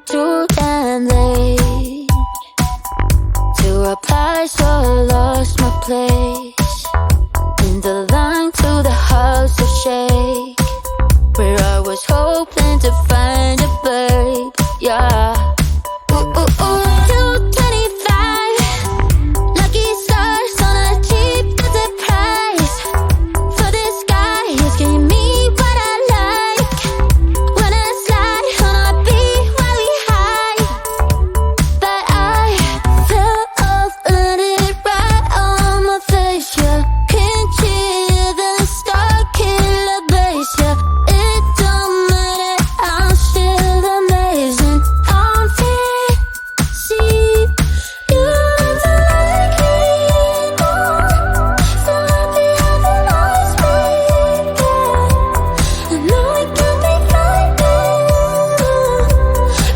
too damn late to reply, so I lost my place in the line to the house of shake, where I was hoping to find a babe. Yeah. Ooh, ooh, ooh. 225 lucky stars on a cheap visit price. For this guy, he's giving me what I like. When I slide on a beat while we high, but I fell off, landed right on my face. Yeah, can't hear the star killer bass. Yeah, it don't matter, I'm still amazing. I'm fancy. You look like me more, so happy how the lights break. I know it can be frightening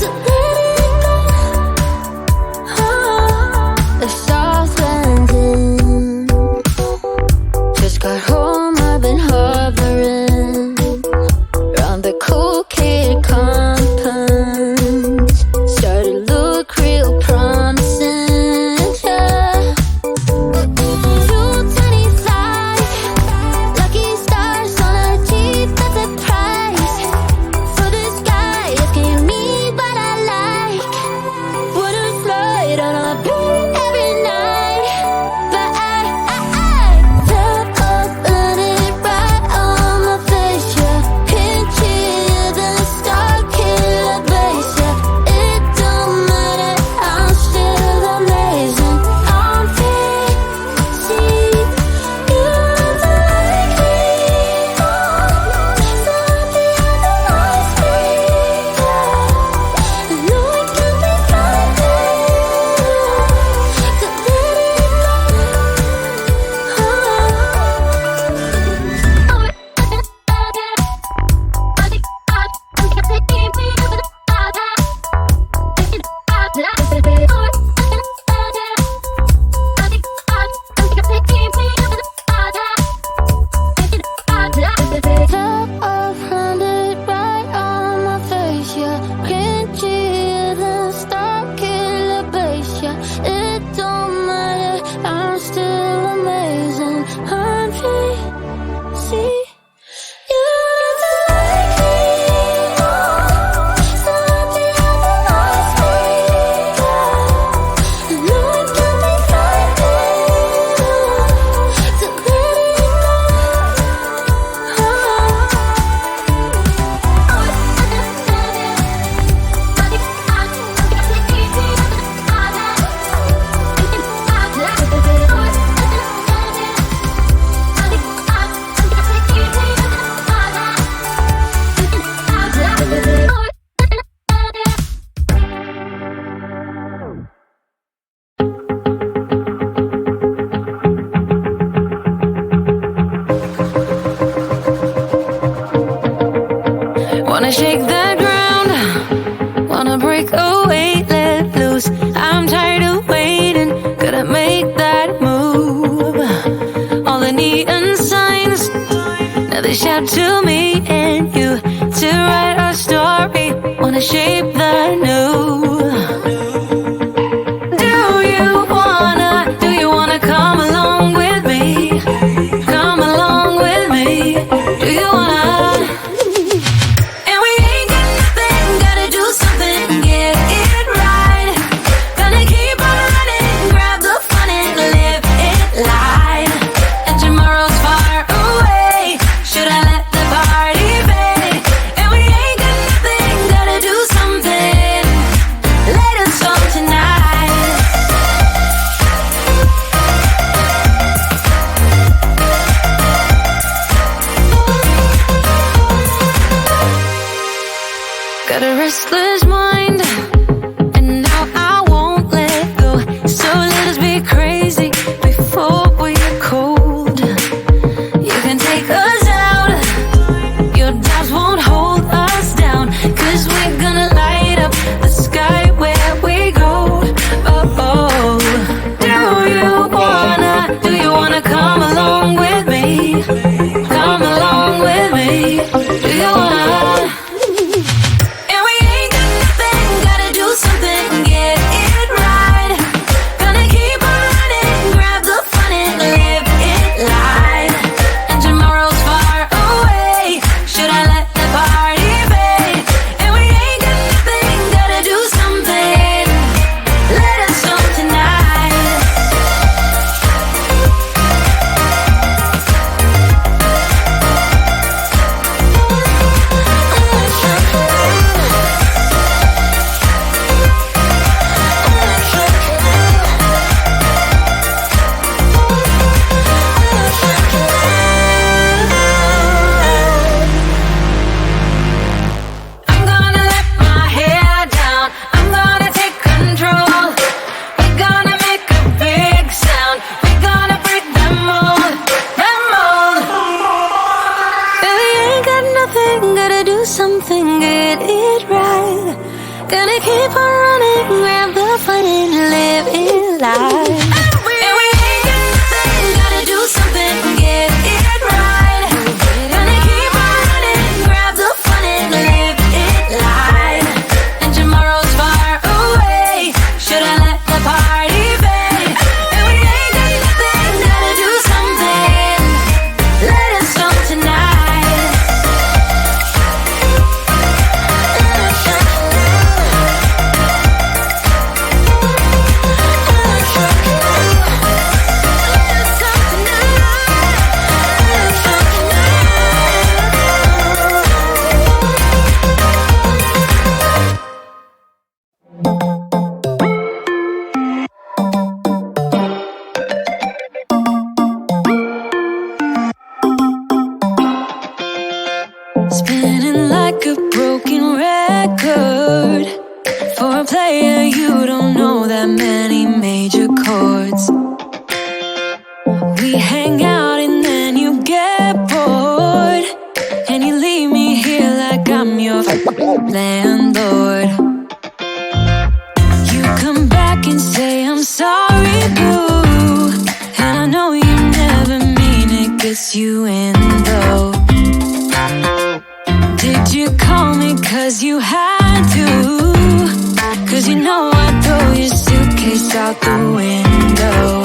to let it go. The south landing, just got home, I've been hovering around the cool kid compound. Started to look real promising, yeah. 225 lucky stars on a cheap visit price. For this guy, it's giving me what I like. Wanna slide on a beat every night, but I fell off, landed right on my face. Yeah, can't hear the star killer bass. Yeah, it don't matter, I'm still amazing. I'm fancy. You look like me more, so happy how the lights break. I know it can be frightening to let it Fell off, landed right on my face. Yeah, can't hear the star killer bass. Yeah, it don't matter, I'm still amazing. I'm fancy. You look like me more, so happy how the lights break. I know it can be frightening to let it go. Wanna shake the ground, wanna break away, let loose. I'm tired of waiting, gotta make that move. All the neon signs, now they shout to me and you to write our story. Wanna shape the new. Do you wanna come along with me? Come along with me. Do you wanna? And we ain't got nothing, gotta do something, get it right. Gonna keep on running, grab the fun and live it light. And tomorrow's far away, should I let the party fade? And we ain't got nothing, gotta do something, let us on tonight. Got a restless mind, and now I won't let go. So let us be crazy before we're cold. You can take us out, your doubts won't hold us down. 'Cause we're gonna light up the sky where we go. Oh, oh. Do you wanna come along with me? Come along with me. Do you wanna? And we ain't got nothing, and get it right. Gonna keep on running, grab the fun and live it life. And we ain't got nothing, gotta do something, get it right. Gonna keep on running, grab the fun and live it life. And tomorrow's far away, should I let the party fade? And we ain't got nothing, gotta do something, let us know tonight. Spinning like a broken record. For a player, you don't know that many major chords. We hang out and then you get bored, and you leave me here like I'm your landlord. You come back and say I'm sorry, boo, and I know you never mean it, gets you in though. Did you call me cause you had to? Cause you know I'd throw your suitcase out the window.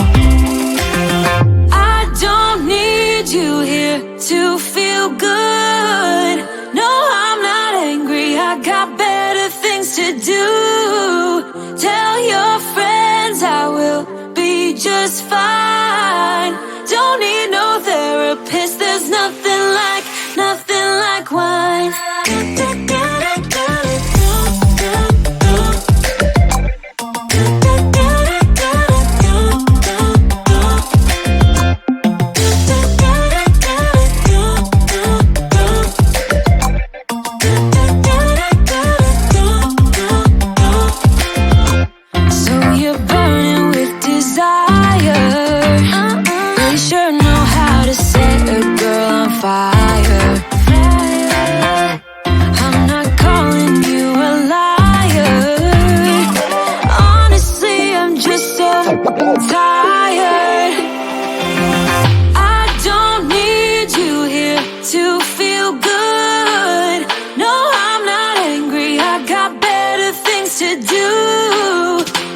I don't need you here to feel good. No, I'm not angry, I got better things to do. Tell your friends I will be just fine. Don't need no therapist, there's nothing like wine. So you're burning with desire. You sure know how to set a girl on fire. I'm not calling you a liar. Honestly, I'm just so tired. I don't need you here to feel good. No, I'm not angry, I got better things to do.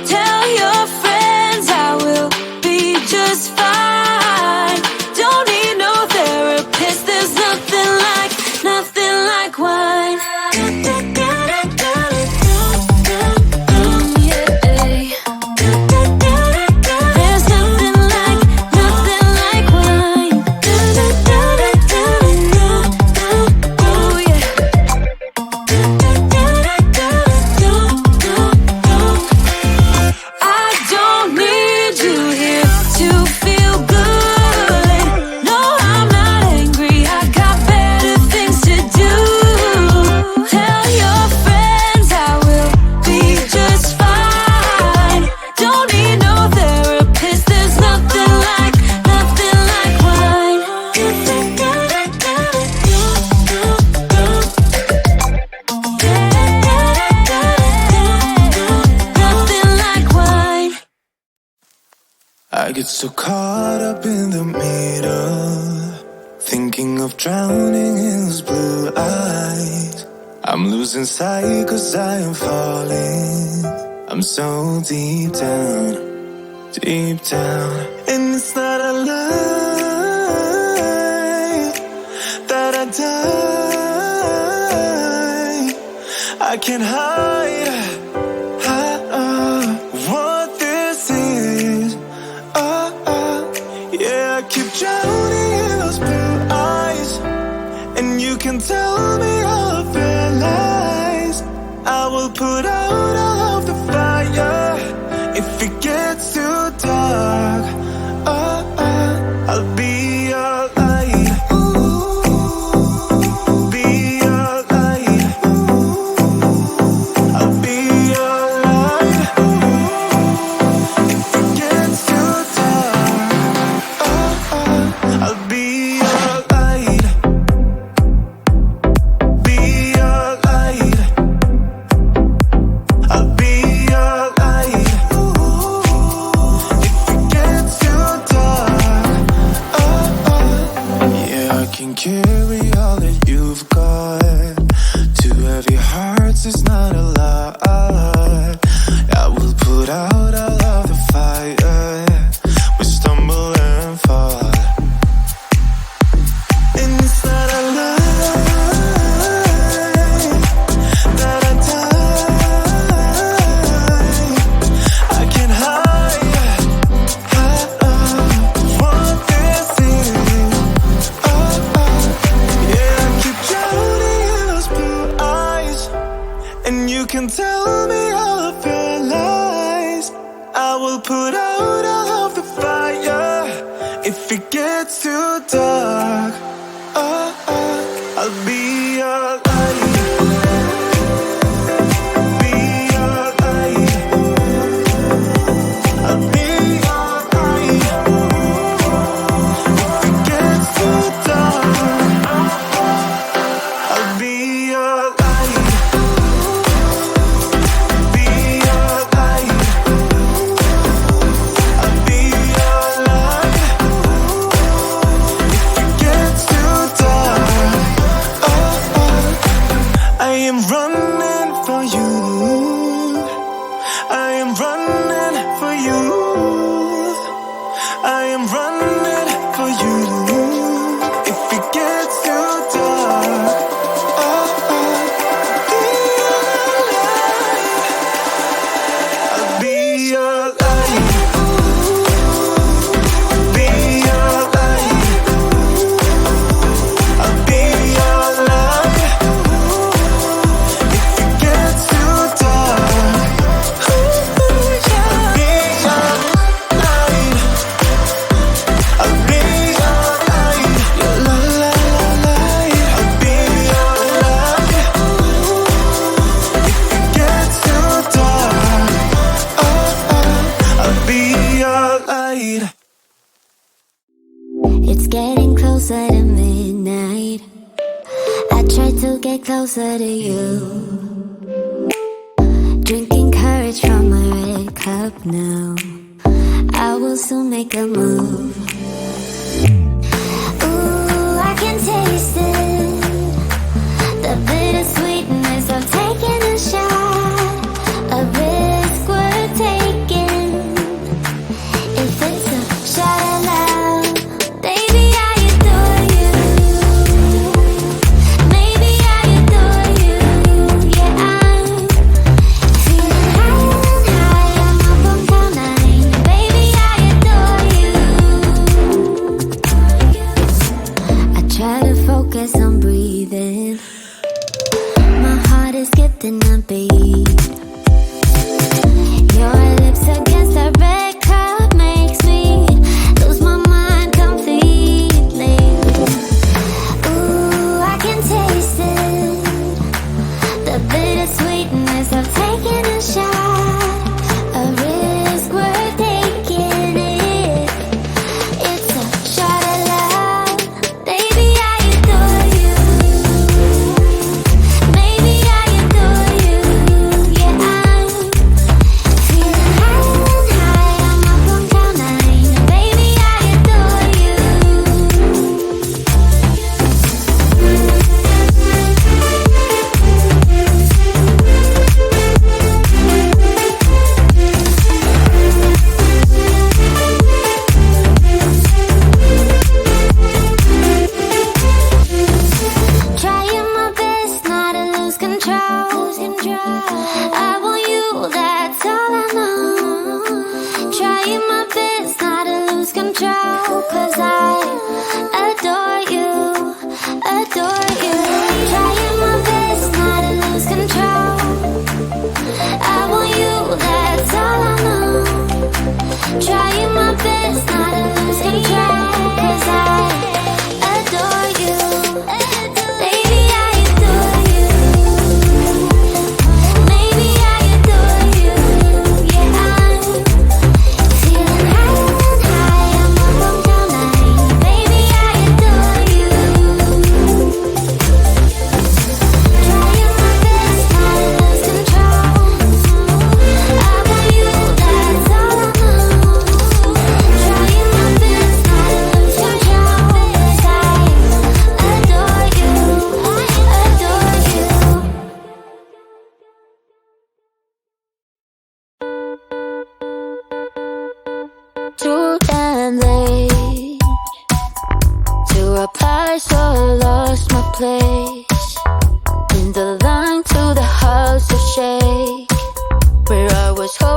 Tell your friends I will be just fine. Don't need no therapist, there's nothing like wine. There's nothing like wine. Oh yeah. I don't need you here to feel good. No, I'm not angry, I got better things to do. Tell your friends I will be just fine. Don't need no therapist, there's nothing like wine. Nothing like wine. I get so caught up in the middle, thinking of drowning in those blue eyes. I'm losing sight cause I am falling. I'm so deep down, and it's not a lie that I die. I can't hide what this is. Yeah, I keep drowning in those blue eyes, and you can tell me all of their lies. I will put out all of the fire if it gets too dark. I'll be your light. Be your light. I'll be your light. If it gets too dark, I'll be your light. Be your light. hearts is not a lie. I will put out all of the fire. We stumble and fall, and it's not a lie that I die. I can't hide what this is. Yeah, I keep drowning in those blue eyes, and you can tell me all of your lies. I will put out all of the fire if it gets too dark. I'll be your light. Be your light. I'll be your light. If it gets too dark, I'll be your light. Be your light. I'll be your light. If it gets too dark, I am running for you. I am running for you. I am running for you. If it gets too dark, I'll be your light. Be your light. I'll be your light. If it gets too dark, I'll be your light. I'll be your light. Your light. I'll be your light. If it gets too dark, I'll be your light. It's getting closer to midnight. I try to get closer to you. Drinking courage from my red cup now. I will soon make a move. Ooh, I can taste it. The bittersweetness of taking a shot. A risk worth taking. If it's a shot at love, baby, I adore you. Maybe I adore you. Yeah, I'm feeling high. I'm up on cloud nine. Baby, I adore you. I try to focus on breathing. My heart is skipping a beat. Your lips against the red cup makes me lose my mind completely. Ooh, I can taste it. The bittersweetness of taking a shot. A risk worth taking it. It's a shot at love. Baby, I adore you. Maybe I adore you. Yeah, I'm feeling high. I'm up on cloud nine. Baby, I adore you. Trying my best not to lose control. I want you, that's all I know. Trying my best not to lose control. 'Cause I adore you, adore you. Trying my best not to lose control. I want you, that's all I know. Trying my best not to lose control. 'Cause I adore you. Baby, I adore you. Maybe was hoping